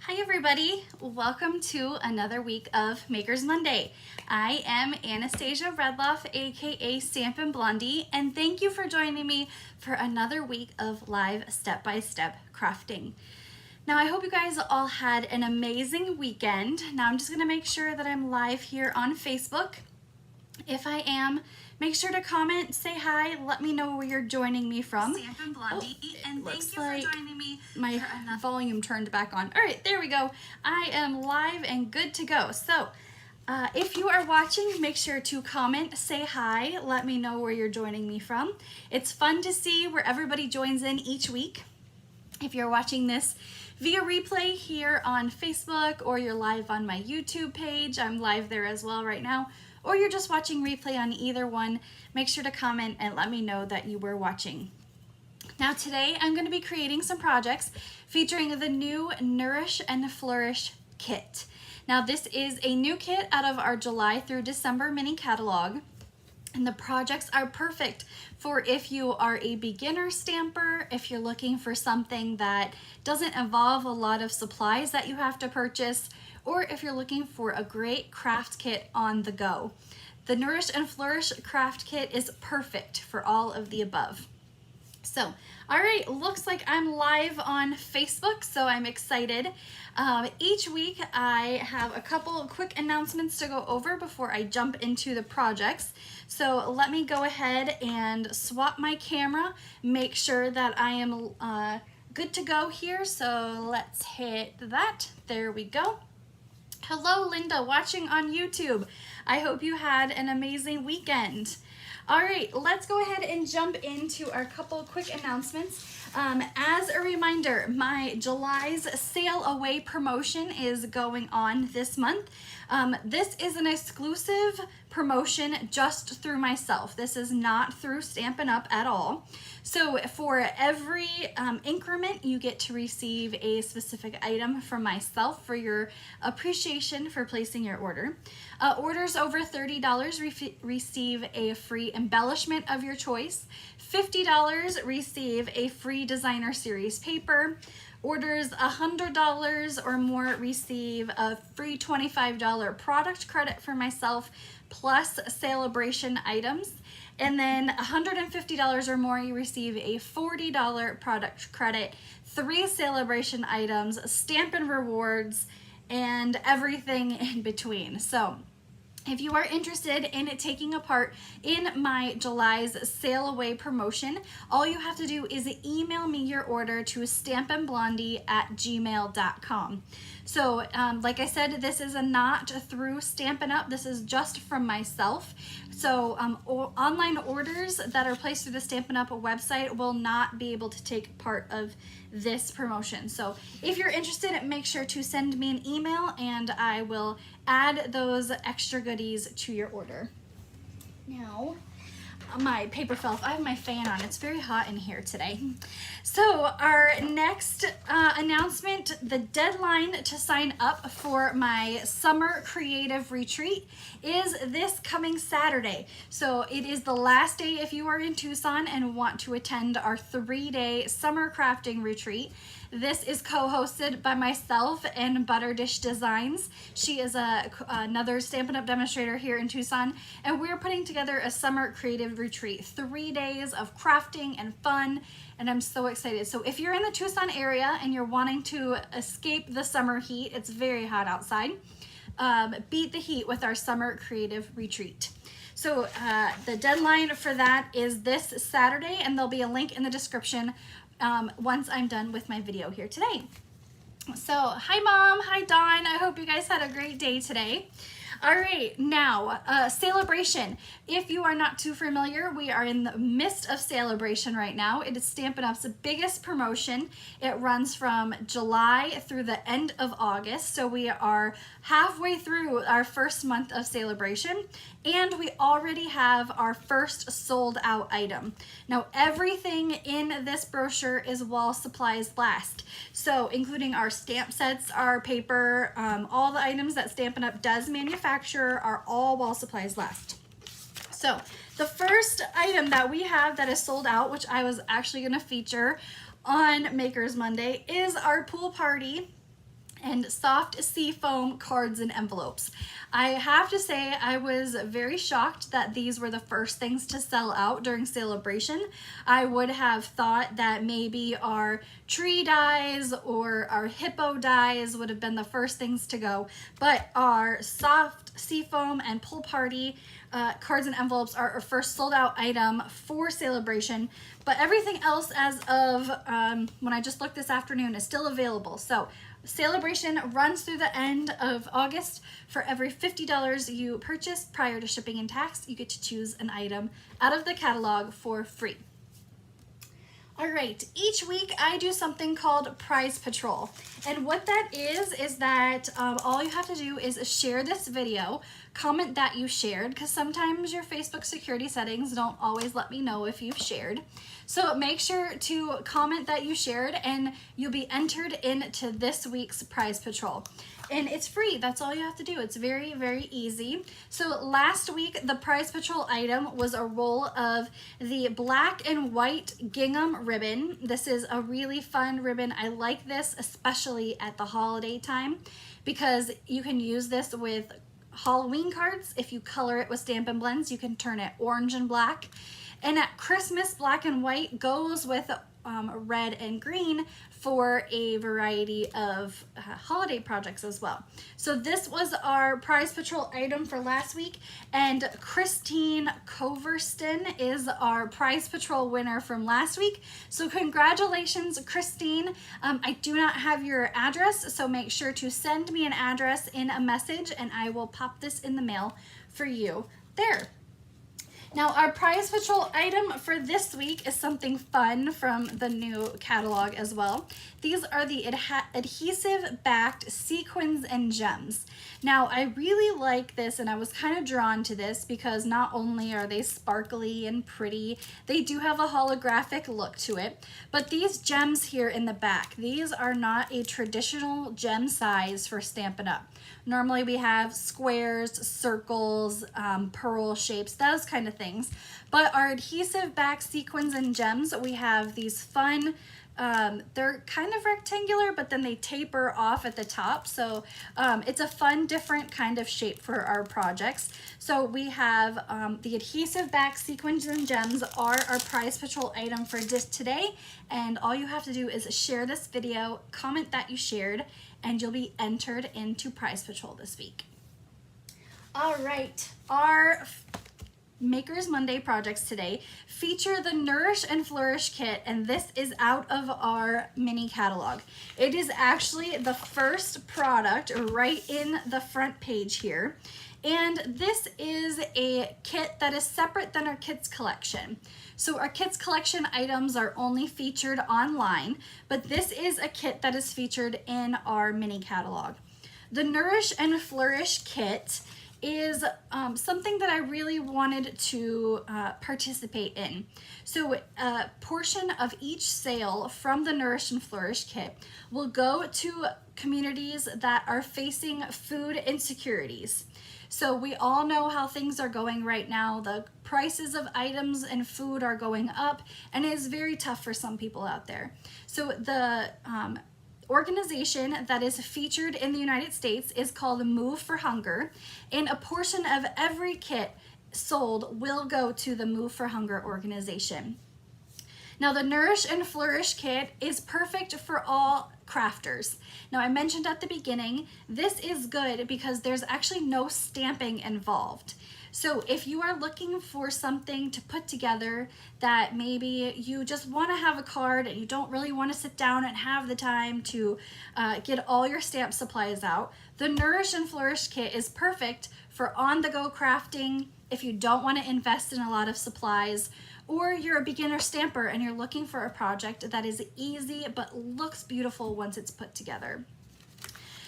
Hi everybody, welcome to another week of Makers Monday. I am Anastasia Redloff, aka Stampin' Blondie, and thank you for joining me for another week of live step-by-step crafting. Now I hope you guys all had an amazing weekend. Now I'm just gonna make sure that I'm live here on Facebook. If I am, make sure to comment, say hi, let me know where you're joining me from. Stampin' Blondie, and thank you like for joining me. My volume turned back on. All right, there we go. I am live and good to go. So if you are watching, make sure to comment, say hi, let me know where you're joining me from. It's fun to see where everybody joins in each week. If you're watching this via replay here on Facebook or you're live on my YouTube page, I'm live there as well right now, or you're just watching replay on either one, make sure to comment and let me know that you were watching. Now today I'm going to be creating some projects featuring the new Nourish and Flourish Kit. Now this is a new kit out of our July through December mini catalog. And the projects are perfect for if you are a beginner stamper, if you're looking for something that doesn't involve a lot of supplies that you have to purchase, or if you're looking for a great craft kit on the go. The Nourish and Flourish craft kit is perfect for all of the above. So, all right, looks like I'm live on Facebook, so I'm excited. Each week I have a couple of quick announcements to go over before I jump into the projects. So let me go ahead and swap my camera, make sure that I am good to go here. So let's hit that. There we go. Hello, Linda, watching on YouTube. I hope you had an amazing weekend. All right, let's go ahead and jump into our couple quick announcements. As a reminder, my July's Sail Away promotion is going on this month. This is an exclusive promotion just through myself. This is not through Stampin' Up! At all. So for every increment, you get to receive a specific item from myself for your appreciation for placing your order. Orders over $30 receive a free embellishment of your choice. $50 receive a free designer series paper. Orders $100 or more receive a free $25 product credit for myself plus celebration items. And then $150 or more, you receive a $40 product credit, 3 celebration items, Stampin' Rewards, and everything in between. So if you are interested in taking a part in my July's Sail Away promotion, all you have to do is email me your order to stampinblondie@gmail.com. So like I said, this is not through Stampin' Up! This is just from myself. So online orders that are placed through the Stampin' Up! Website will not be able to take part of this promotion. So if you're interested, make sure to send me an email and I will add those extra goodies to your order. Now, my paper fell off. I have my fan on. It's very hot in here today. So our next announcement, the deadline to sign up for my summer creative retreat is this coming Saturday. So it is the last day if you are in Tucson and want to attend our 3-day summer crafting retreat. This is co-hosted by myself and Butter Dish Designs. She is another Stampin' Up! Demonstrator here in Tucson, and we're putting together a summer creative retreat. 3 days of crafting and fun, and I'm so excited. So if you're in the Tucson area and you're wanting to escape the summer heat, it's very hot outside, beat the heat with our summer creative retreat. So the deadline for that is this Saturday, and there'll be a link in the description once I'm done with my video here today. So hi Mom, hi Dawn, I hope you guys had a great day today. All right, now celebration. If you are not too familiar, we are in the midst of celebration right now. It is Stampin' Up's biggest promotion. It runs from July through the end of August, so we are halfway through our first month of celebration, and we already have our first sold out item. Now everything in this brochure is while supplies last, so including our stamp sets, our paper, all the items that Stampin' Up! Does manufacture are all while supplies last. So the first item that we have that is sold out, which I was actually going to feature on Makers Monday, is our pool party and soft seafoam cards and envelopes. I have to say I was very shocked that these were the first things to sell out during Celebration. I would have thought that maybe our tree dies or our hippo dies would have been the first things to go, but our soft seafoam and pool party cards and envelopes are our first sold out item for Celebration, but everything else as of when I just looked this afternoon is still available. So Celebration runs through the end of August. For every $50 you purchase prior to shipping and tax, you get to choose an item out of the catalog for free. All right, each week I do something called Prize Patrol. And what that is that all you have to do is share this video, comment that you shared, because sometimes your Facebook security settings don't always let me know if you've shared. So make sure to comment that you shared and you'll be entered into this week's Prize Patrol. And it's free, that's all you have to do. It's very, very easy. So last week, the Prize Patrol item was a roll of the black and white gingham ribbon. This is a really fun ribbon. I like this, especially at the holiday time, because you can use this with Halloween cards. If you color it with Stampin' Blends, you can turn it orange and black. And at Christmas, black and white goes with red and green for a variety of holiday projects as well. So this was our Prize Patrol item for last week, and Christine Coverston is our Prize Patrol winner from last week. So congratulations, Christine. I do not have your address, so make sure to send me an address in a message and I will pop this in the mail for you there. Now, our Prize Patrol item for this week is something fun from the new catalog as well. These are the adhesive-backed sequins and gems. Now, I really like this, and I was kind of drawn to this because not only are they sparkly and pretty, they do have a holographic look to it, but these gems here in the back, these are not a traditional gem size for Stampin' Up! Normally we have squares, circles, pearl shapes, those kind of things. But our adhesive back sequins and gems, we have these fun, they're kind of rectangular, but then they taper off at the top. So it's a fun, different kind of shape for our projects. So we have the adhesive back sequins and gems are our Prize Patrol item for just today. And all you have to do is share this video, comment that you shared, and you'll be entered into Prize Patrol this week. All right, our Makers Monday projects today feature the Nourish and Flourish Kit, and this is out of our mini catalog. It is actually the first product right in the front page here, and this is a kit that is separate than our Kids Collection. So our Kids Collection items are only featured online, but this is a kit that is featured in our mini catalog. The Nourish and Flourish Kit is something that I really wanted to participate in. So a portion of each sale from the Nourish and Flourish Kit will go to communities that are facing food insecurities. So we all know how things are going right now. The prices of items and food are going up, and it is very tough for some people out there. So the organization that is featured in the United States is called Move for Hunger, and a portion of every kit sold will go to the Move for Hunger organization. Now, the Nourish and Flourish Kit is perfect for all crafters. Now, I mentioned at the beginning, this is good because there's actually no stamping involved. So if you are looking for something to put together that maybe you just want to have a card and you don't really want to sit down and have the time to get all your stamp supplies out, the Nourish and Flourish Kit is perfect for on-the-go crafting if you don't want to invest in a lot of supplies, or you're a beginner stamper and you're looking for a project that is easy but looks beautiful once it's put together.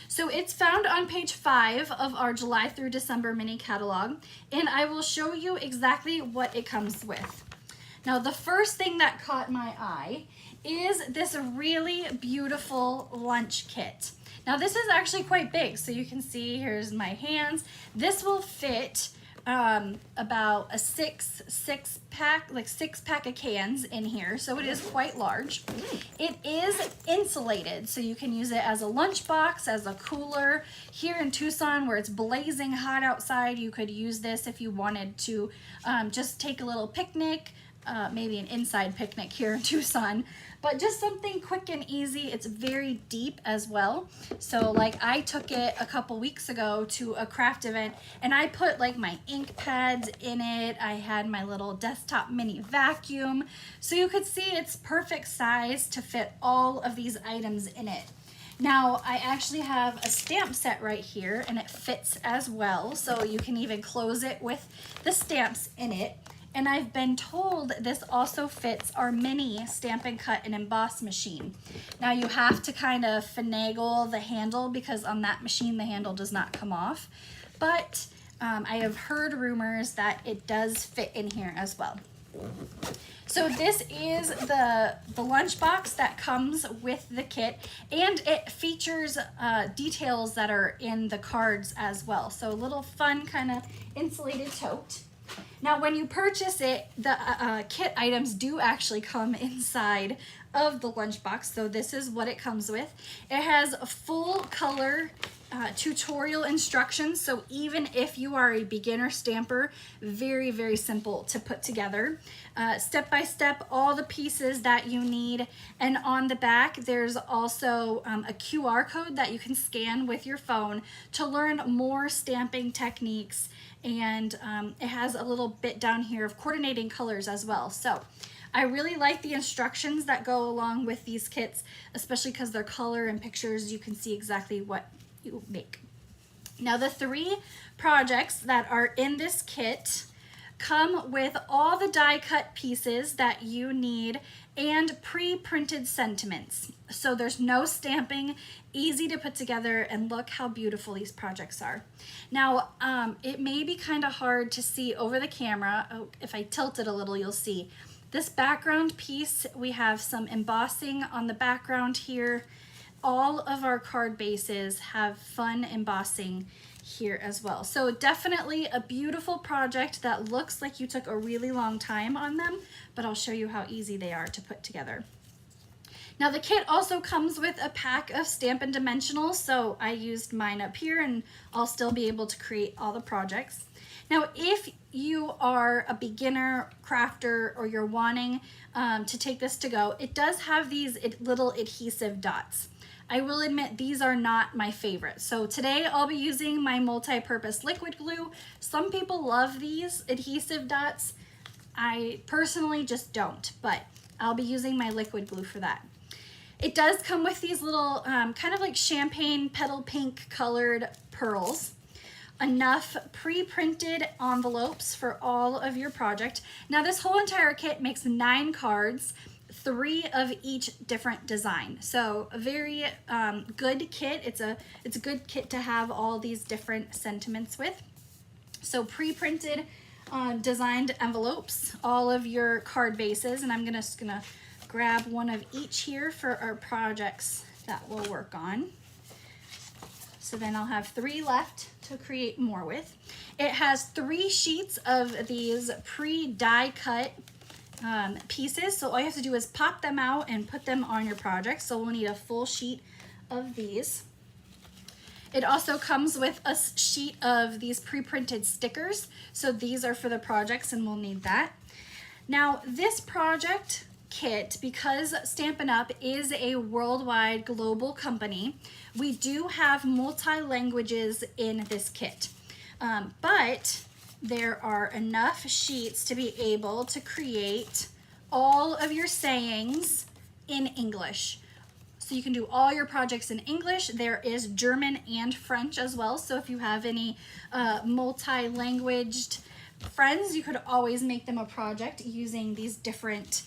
So it's found on page 5 of our July through December mini catalog, and I will show you exactly what it comes with. Now, the first thing that caught my eye is this really beautiful lunch kit. Now, this is actually quite big, so you can see here's my hands. This will fit about a six pack of cans in here, so it is quite large. It is insulated, so you can use it as a lunchbox, as a cooler. Here in Tucson, where it's blazing hot outside, you could use this if you wanted to just take a little picnic, maybe an inside picnic here in Tucson, but just something quick and easy. It's very deep as well. So like I took it a couple weeks ago to a craft event and I put like my ink pads in it. I had my little desktop mini vacuum. So you could see it's perfect size to fit all of these items in it. Now I actually have a stamp set right here and it fits as well. So you can even close it with the stamps in it. And I've been told this also fits our mini Stamp and Cut and Emboss machine. Now you have to kind of finagle the handle because on that machine the handle does not come off. But I have heard rumors that it does fit in here as well. So this is the lunchbox that comes with the kit, and it features details that are in the cards as well. So a little fun kind of insulated tote. Now, when you purchase it, the kit items do actually come inside of the lunchbox. So this is what it comes with. It has a full color tutorial instructions. So even if you are a beginner stamper, very, very simple to put together. Step by step, all the pieces that you need. And on the back, there's also a QR code that you can scan with your phone to learn more stamping techniques. And it has a little bit down here of coordinating colors as well. So I really like the instructions that go along with these kits, especially because they're color and pictures. You can see exactly what you make. Now the 3 projects that are in this kit come with all the die cut pieces that you need and pre-printed sentiments. So there's no stamping, easy to put together, and look how beautiful these projects are. Now, it may be kind of hard to see over the camera. Oh, if I tilt it a little, you'll see. This background piece, we have some embossing on the background here. All of our card bases have fun embossing here as well. So definitely a beautiful project that looks like you took a really long time on them, but I'll show you how easy they are to put together. Now the kit also comes with a pack of Stampin' Dimensionals, so I used mine up here and I'll still be able to create all the projects. Now if you are a beginner crafter or you're wanting to take this to go, it does have these little adhesive dots. I will admit these are not my favorite. So today I'll be using my multi-purpose liquid glue. Some people love these adhesive dots. I personally just don't, but I'll be using my liquid glue for that. It does come with these little kind of like champagne petal pink colored pearls. Enough pre-printed envelopes for all of your project. Now this whole entire kit makes 9 cards, 3 of each different design. So a very good kit. It's a good kit to have all these different sentiments with. So pre-printed designed envelopes, all of your card bases, and I'm just gonna grab one of each here for our projects that we'll work on. So then I'll have 3 left to create more with. It has 3 sheets of these pre-die cut pieces. So all you have to do is pop them out and put them on your project. So we'll need a full sheet of these. It also comes with a sheet of these pre-printed stickers. So these are for the projects and we'll need that. Now this project kit, because Stampin' Up! Is a worldwide global company, we do have multi-languages in this kit. But there are enough sheets to be able to create all of your sayings in English. So you can do all your projects in English. There is German and French as well. So if you have any multi-languaged friends, you could always make them a project using these different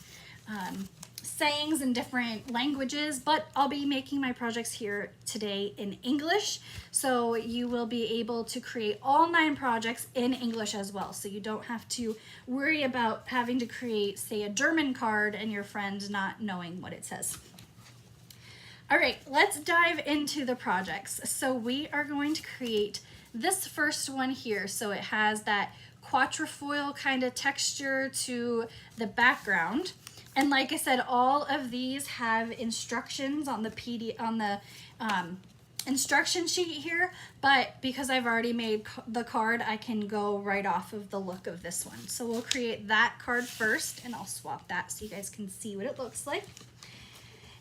sayings in different languages, but I'll be making my projects here today in English, so you will be able to create all 9 projects in English as well, so you don't have to worry about having to create, say, a German card and your friend not knowing what it says. All right, let's dive into the projects. So we are going to create this first one here. So it has that quatrefoil kind of texture to the background. And like I said, all of these have instructions on the instruction sheet here, but because I've already made the card, I can go right off of the look of this one. So we'll create that card first, and I'll swap that so you guys can see what it looks like.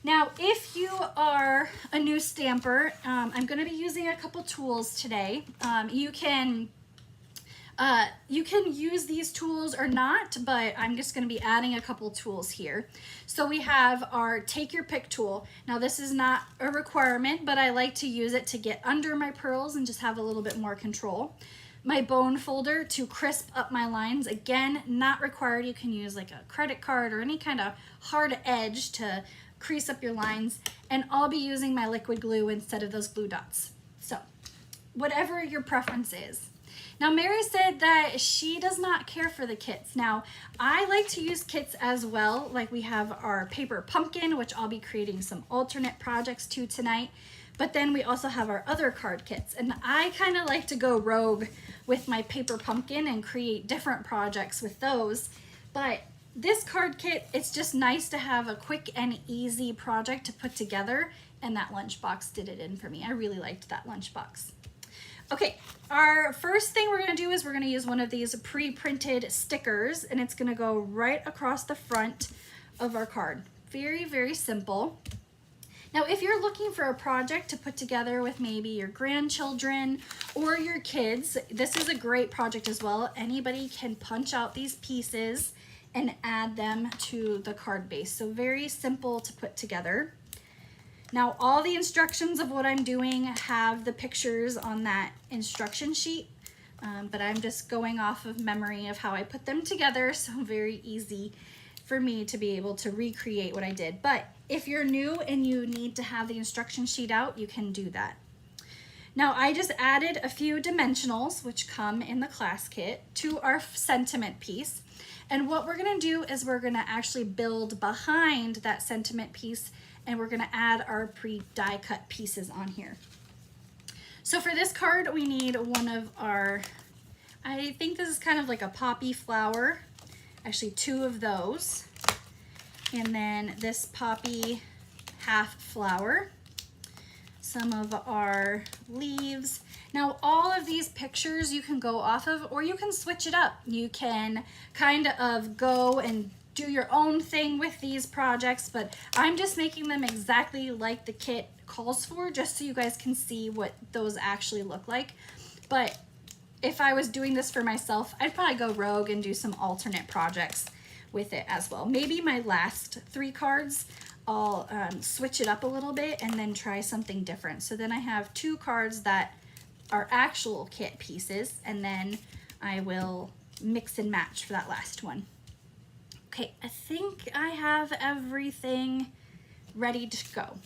Now, if you are a new stamper, I'm going to be using a couple tools today. You can use these tools or not, but I'm just going to be adding a couple tools here. So we have our Take Your Pick tool. Now this is not a requirement, but I like to use it to get under my pearls and just have a little bit more control. My bone folder to crisp up my lines. Again, not required. You can use like a credit card or any kind of hard edge to crease up your lines. And I'll be using my liquid glue instead of those glue dots. So whatever your preference is. Now, Mary said that she does not care for the kits. Now, I like to use kits as well. Like we have our paper pumpkin, which I'll be creating some alternate projects to tonight. But then we also have our other card kits. And I kind of like to go rogue with my paper pumpkin and create different projects with those. But this card kit, it's just nice to have a quick and easy project to put together. And that lunchbox did it in for me. I really liked that lunchbox. Okay, our first thing we're going to do is we're going to use one of these pre-printed stickers, and it's going to go right across the front of our card. Very, very simple. Now, if you're looking for a project to put together with maybe your grandchildren or your kids, this is a great project as well. Anybody can punch out these pieces and add them to the card base. So very simple to put together. Now, all the instructions of what I'm doing have the pictures on that instruction sheet, but I'm just going off of memory of how I put them together, so very easy for me to be able to recreate what I did. But if you're new and you need to have the instruction sheet out, you can do that. Now, I just added a few dimensionals, which come in the class kit, to our sentiment piece. And what we're gonna do is we're gonna actually build behind that sentiment piece, and we're gonna add our pre-die cut pieces on here. So for this card, we need one of our, I think this is kind of like a poppy flower, actually 2 of those. And then this poppy half flower, some of our leaves. Now, all of these pictures you can go off of, or you can switch it up. You can kind of go and do your own thing with these projects, but I'm just making them exactly like the kit calls for, just so you guys can see what those actually look like. But if I was doing this for myself, I'd probably go rogue and do some alternate projects with it as well. Maybe my last 3 cards, I'll switch it up a little bit and then try something different. So then I have 2 cards that are actual kit pieces, and then I will mix and match for that last one. Okay, I think I have everything ready to go.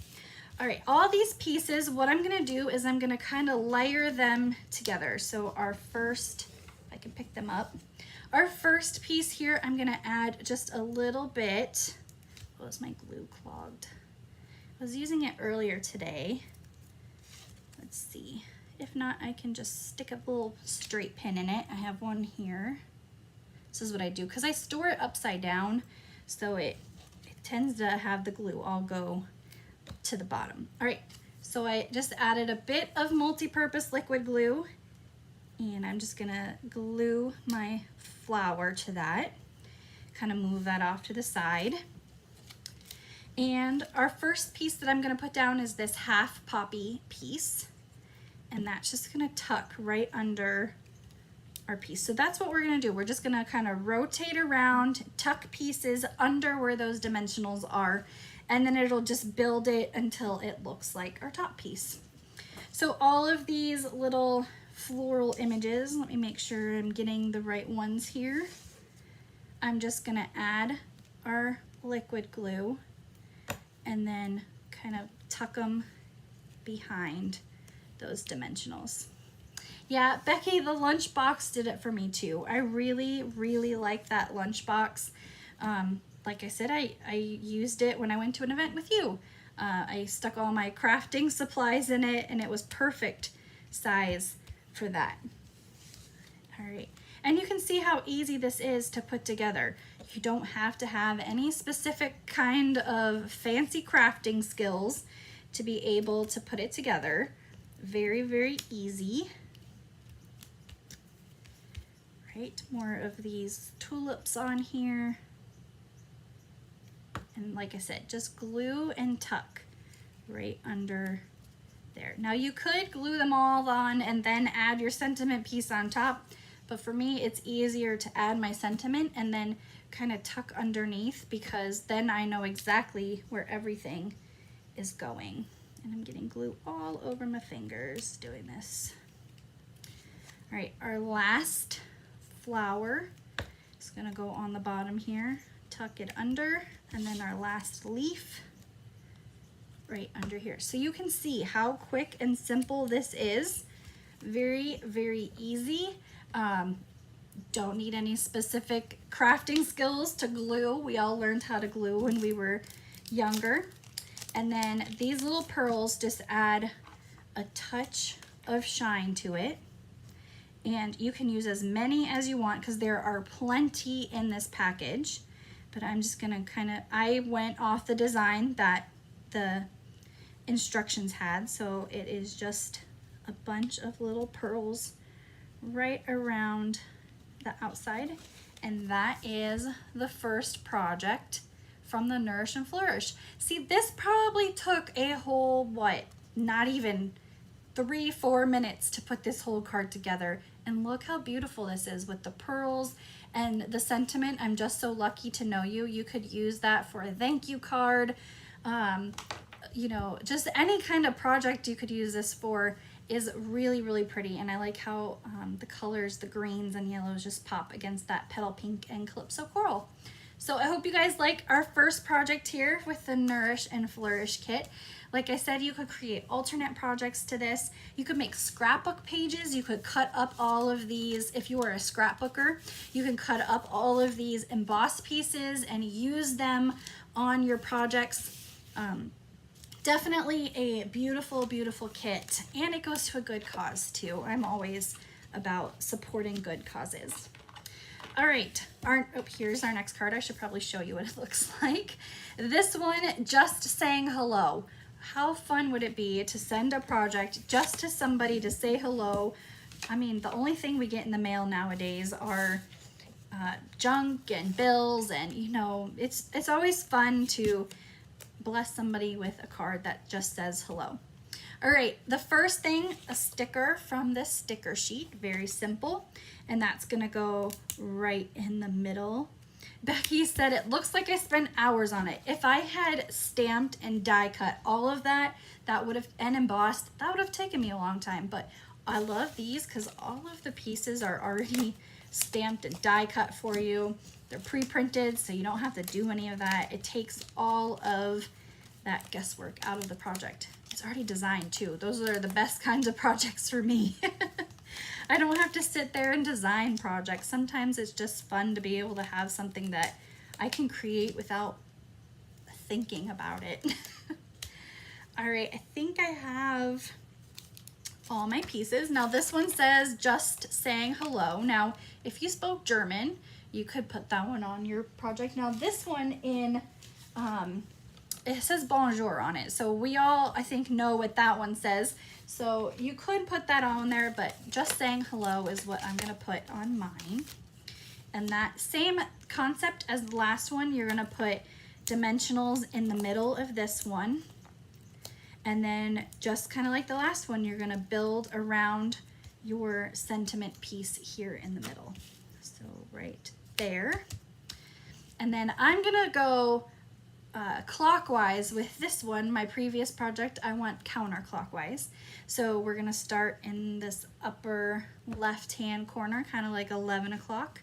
All right, all these pieces, what I'm gonna do is I'm gonna kind of layer them together. So our first, if I can pick them up, our first piece here, I'm gonna add just a little bit. Oh, is my glue clogged? I was using it earlier today. Let's see. If not, I can just stick a little straight pin in it. I have one here. This is what I do, because I store it upside down, so it tends to have the glue all go to the bottom. All right, so I just added a bit of multi-purpose liquid glue, and I'm just gonna glue my flower to that, kind of move that off to the side. And our first piece that I'm gonna put down is this half poppy piece, and that's just gonna tuck right under our piece. So that's what we're gonna do. We're just gonna kind of rotate around, tuck pieces under where those dimensionals are, and then it'll just build it until it looks like our top piece. So all of these little floral images, let me make sure I'm getting the right ones here. I'm just gonna add our liquid glue and then kind of tuck them behind those dimensionals. Yeah, Becky, the lunchbox did it for me too. I really, really like that lunchbox. Like I said, I used it when I went to an event with you. I stuck all my crafting supplies in it, and it was perfect size for that. All right. And you can see how easy this is to put together. You don't have to have any specific kind of fancy crafting skills to be able to put it together. Very, very easy. Right, more of these tulips on here. And like I said, just glue and tuck right under there. Now you could glue them all on and then add your sentiment piece on top, but for me it's easier to add my sentiment and then kind of tuck underneath, because then I know exactly where everything is going. And I'm getting glue all over my fingers doing this. All right, our last flower is gonna go on the bottom here, tuck it under, and then our last leaf right under here. So you can see how quick and simple this is. Very, very easy. Don't need any specific crafting skills to glue. We all learned how to glue when we were younger. And then these little pearls just add a touch of shine to it. And you can use as many as you want because there are plenty in this package. But I'm just gonna I went off the design that the instructions had. So it is just a bunch of little pearls right around the outside. And that is the first project from the Nourish and Flourish. See, this probably took a whole, not even 3-4 minutes to put this whole card together. And look how beautiful this is with the pearls and the sentiment. I'm just so lucky to know you. You could use that for a thank you card. You know, just any kind of project you could use this for is really, really pretty. And I like how the colors, the greens and yellows just pop against that petal pink and calypso coral. So I hope you guys like our first project here with the Nourish and Flourish kit. Like I said, you could create alternate projects to this. You could make scrapbook pages. You could cut up all of these. If you were a scrapbooker, you can cut up all of these embossed pieces and use them on your projects. Definitely a beautiful, beautiful kit. And it goes to a good cause too. I'm always about supporting good causes. All right, here's our next card. I should probably show you what it looks like. This one, just saying hello. How fun would it be to send a project just to somebody to say hello? I mean, the only thing we get in the mail nowadays are junk and bills, and you know, it's always fun to bless somebody with a card that just says hello. All right, the first thing, a sticker from this sticker sheet, very simple, and that's gonna go right in the middle. Becky said it looks like I spent hours on it. If I had stamped and die cut all of that, and embossed, that would have taken me a long time. But I love these because all of the pieces are already stamped and die cut for you. They're pre-printed, so you don't have to do any of that. It takes all of that guesswork out of the project. It's already designed too. Those are the best kinds of projects for me. I don't have to sit there and design projects. Sometimes it's just fun to be able to have something that I can create without thinking about it. All right, I think I have all my pieces. Now this one says just saying hello. Now, if you spoke German, you could put that one on your project. Now this one it says bonjour on it. So we all, I think, know what that one says. So you could put that on there, but just saying hello is what I'm gonna put on mine. And that same concept as the last one, you're gonna put dimensionals in the middle of this one. And then just kind of like the last one, you're gonna build around your sentiment piece here in the middle. So right there. And then I'm gonna go clockwise with this one. My previous project, I went counterclockwise. So we're gonna start in this upper left-hand corner, kind of like 11 o'clock.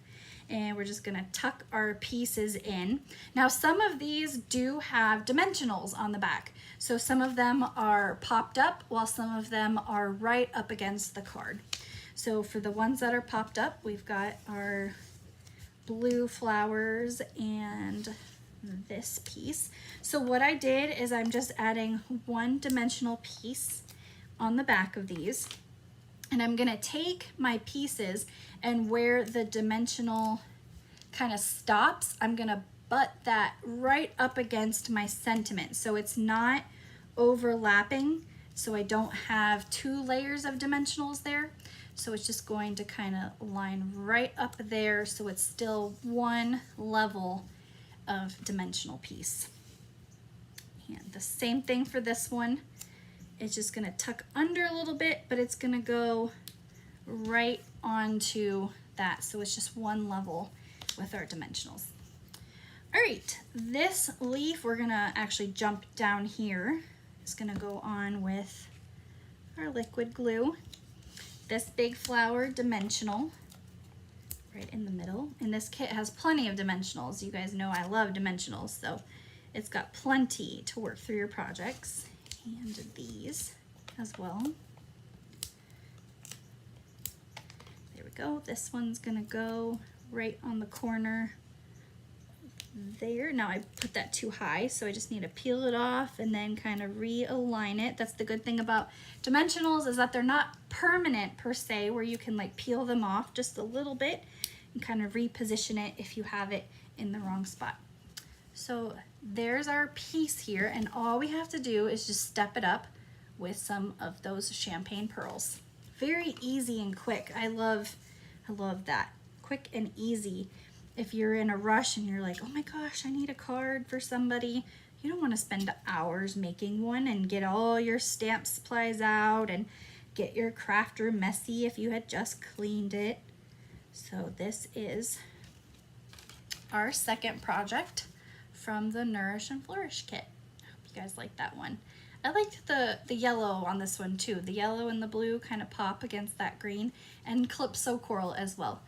And we're just gonna tuck our pieces in. Now some of these do have dimensionals on the back. So some of them are popped up while some of them are right up against the card. So for the ones that are popped up, we've got our blue flowers and this piece. So what I did is I'm just adding one dimensional piece on the back of these. And I'm gonna take my pieces, and where the dimensional kind of stops, I'm gonna butt that right up against my sentiment so it's not overlapping, so I don't have 2 layers of dimensionals there. So it's just going to kind of line right up there so it's still one level of dimensional piece. And the same thing for this one. It's just gonna tuck under a little bit, but it's gonna go right onto that. So it's just one level with our dimensionals. All right, this leaf, we're gonna actually jump down here. It's gonna go on with our liquid glue. This big flower dimensional right in the middle. And this kit has plenty of dimensionals. You guys know I love dimensionals, so it's got plenty to work through your projects. And these as well. There we go. This one's gonna go right on the corner there. Now I put that too high, so I just need to peel it off and then kind of realign it. That's the good thing about dimensionals, is that they're not permanent per se, where you can like peel them off just a little bit and kind of reposition it if you have it in the wrong spot. So there's our piece here, and all we have to do is just step it up with some of those champagne pearls. Very easy and quick. I love that. Quick and easy. If you're in a rush and you're like, oh my gosh, I need a card for somebody, you don't want to spend hours making one and get all your stamp supplies out and get your craft room messy if you had just cleaned it. So this is our second project from the Nourish and Flourish kit. I hope you guys like that one. I liked the yellow on this one too. The yellow and the blue kind of pop against that green, and Calypso Coral as well.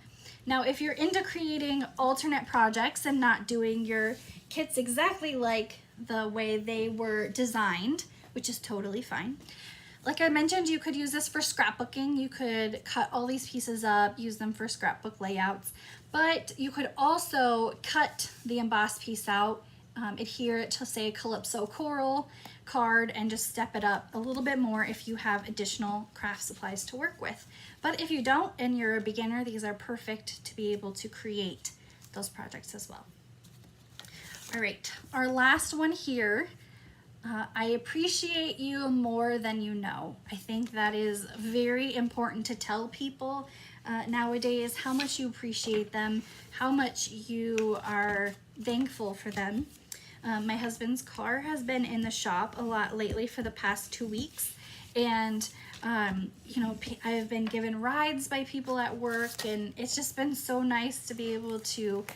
Now, if you're into creating alternate projects and not doing your kits exactly like the way they were designed, which is totally fine. Like I mentioned, you could use this for scrapbooking. You could cut all these pieces up, use them for scrapbook layouts, but you could also cut the embossed piece out, adhere it to, say, Calypso Coral card, and just step it up a little bit more if you have additional craft supplies to work with. But if you don't and you're a beginner, these are perfect to be able to create those projects as well. All right, our last one here. I appreciate you more than you know. I think that is very important to tell people nowadays, how much you appreciate them, how much you are thankful for them. My husband's car has been in the shop a lot lately for the past 2 weeks, and you know, I have been given rides by people at work, and it's just been so nice to be able to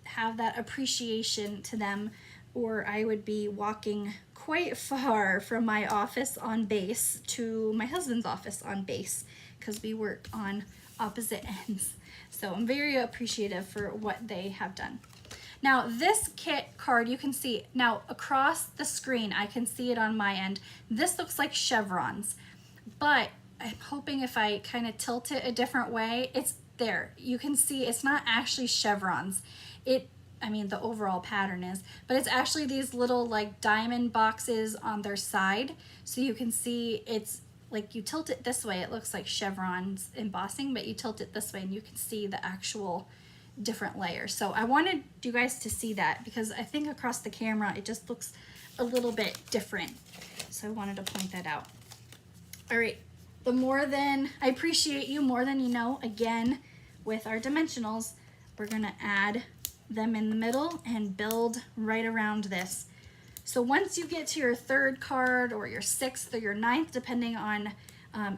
have that appreciation to them, or I would be walking quite far from my office on base to my husband's office on base, because we work on opposite ends. So I'm very appreciative for what they have done. Now this kit card, you can see now across the screen, I can see it on my end. This looks like chevrons, but I'm hoping if I kind of tilt it a different way, it's there. You can see it's not actually chevrons. I mean, the overall pattern is, but it's actually these little like diamond boxes on their side. So you can see it's like, you tilt it this way, it looks like chevrons embossing, but you tilt it this way and you can see the actual different layers. So I wanted you guys to see that, because I think across the camera it just looks a little bit different. So I wanted to point that out. All right, I appreciate you more than you know. Again, with our dimensionals, we're gonna add them in the middle and build right around this. So once you get to your 3rd card or your 6th or your 9th, depending on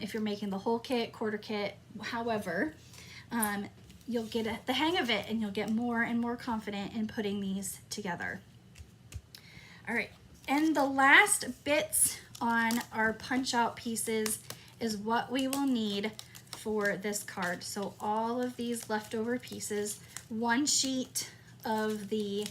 if you're making the whole kit, quarter kit, however, you'll get the hang of it and you'll get more and more confident in putting these together. All right, and the last bits on our punch out pieces is what we will need for this card. So all of these leftover pieces, 1 sheet of the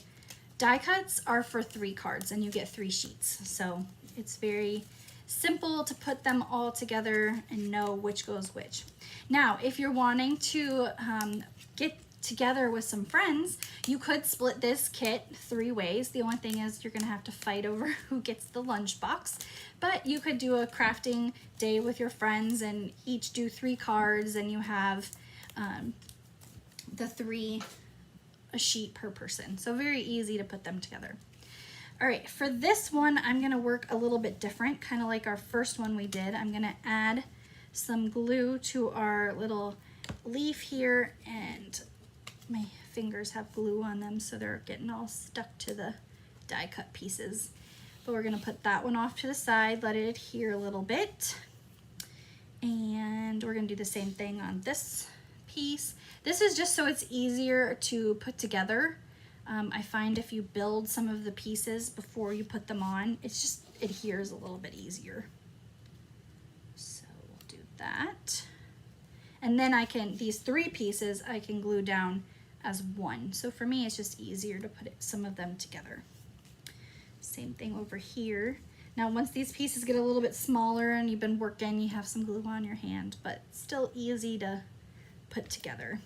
die cuts are for 3 cards, and you get 3 sheets. So it's very simple to put them all together and know which goes which. Now, if you're wanting to get together with some friends, you could split this kit 3 ways. The only thing is you're gonna have to fight over who gets the lunchbox. But you could do a crafting day with your friends and each do 3 cards, and you have the 3 a sheet per person. So very easy to put them together. All right, for this one, I'm gonna work a little bit different, kind of like our first one we did. I'm gonna add some glue to our little leaf here, and my fingers have glue on them, so they're getting all stuck to the die cut pieces. But we're gonna put that one off to the side, let it adhere a little bit. And we're gonna do the same thing on this piece. This is just so it's easier to put together. I find if you build some of the pieces before you put them on, it's just adheres a little bit easier. So we'll do that. And then these 3 pieces, I can glue down as one. So for me, it's just easier to put some of them together. Same thing over here. Now, once these pieces get a little bit smaller and you've been working, you have some glue on your hand, but still easy to put together.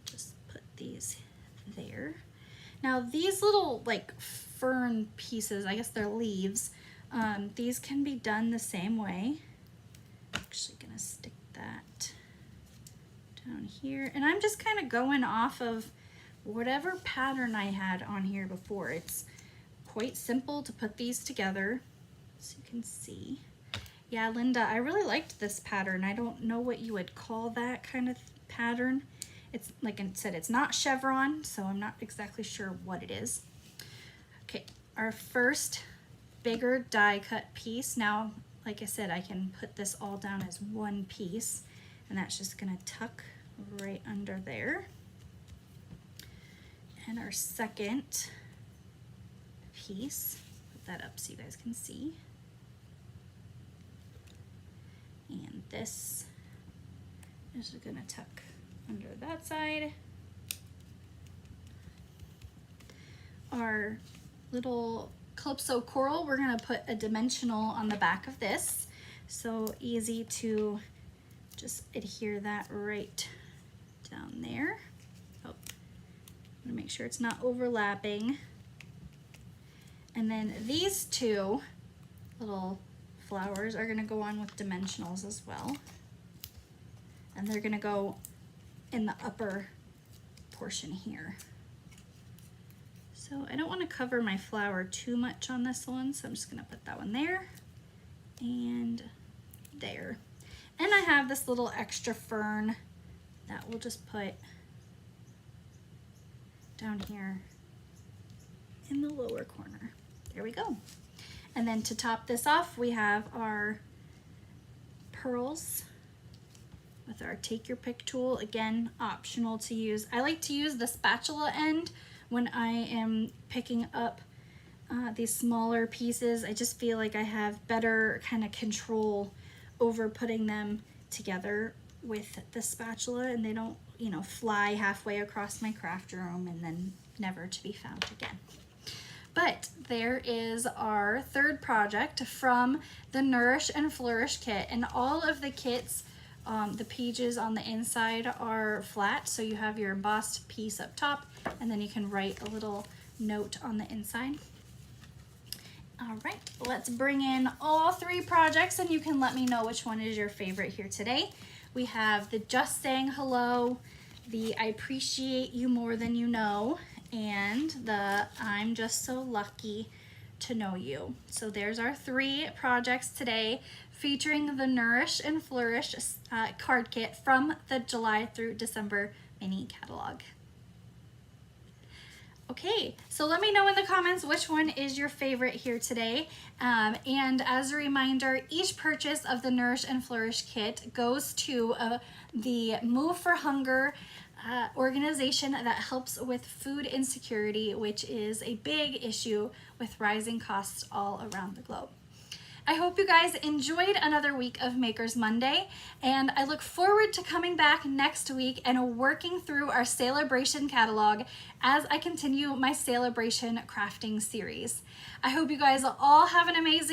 Just put these there. Now, these little like fern pieces, I guess they're leaves, these can be done the same way. I'm actually gonna stick that down here, and I'm just kind of going off of whatever pattern I had on here before. It's quite simple to put these together, so you can see. Yeah, Linda, I really liked this pattern. I don't know what you would call that kind of pattern. It's like I said, it's not chevron, so I'm not exactly sure what it is. Okay, our first bigger die cut piece. Now, like I said, I can put this all down as one piece, and that's just gonna tuck right under there. And our second piece, put that up so you guys can see. And this is gonna tuck under that side. Our little Calypso coral, we're gonna put a dimensional on the back of this. So easy to just adhere that right down there. Oh, I'm gonna make sure it's not overlapping. And then these 2 little flowers are gonna go on with dimensionals as well. And they're gonna go in the upper portion here. So I don't want to cover my flower too much on this one, so I'm just gonna put that one there and there. And I have this little extra fern that we'll just put down here in the lower corner. There we go. And then to top this off, we have our pearls with our take your pick tool. Again, optional to use. I like to use the spatula end when I am picking up these smaller pieces. I just feel like I have better kind of control over putting them together with the spatula, and they don't, you know, fly halfway across my craft room and then never to be found again. But there is our third project from the Nourish and Flourish kit, and all of the kits, the pages on the inside are flat, so you have your embossed piece up top, and then you can write a little note on the inside. All right, let's bring in all 3 projects, and you can let me know which one is your favorite here today. We have the Just Saying Hello, the I Appreciate You More Than You Know, and the I'm Just So Lucky to Know You. So there's our 3 projects today, featuring the Nourish and Flourish card kit from the July through December mini catalog. Okay, so let me know in the comments which one is your favorite here today. And as a reminder, each purchase of the Nourish and Flourish kit goes to the Move for Hunger organization that helps with food insecurity, which is a big issue with rising costs all around the globe. I hope you guys enjoyed another week of Makers Monday, and I look forward to coming back next week and working through our celebration catalog as I continue my celebration crafting series. I hope you guys all have an amazing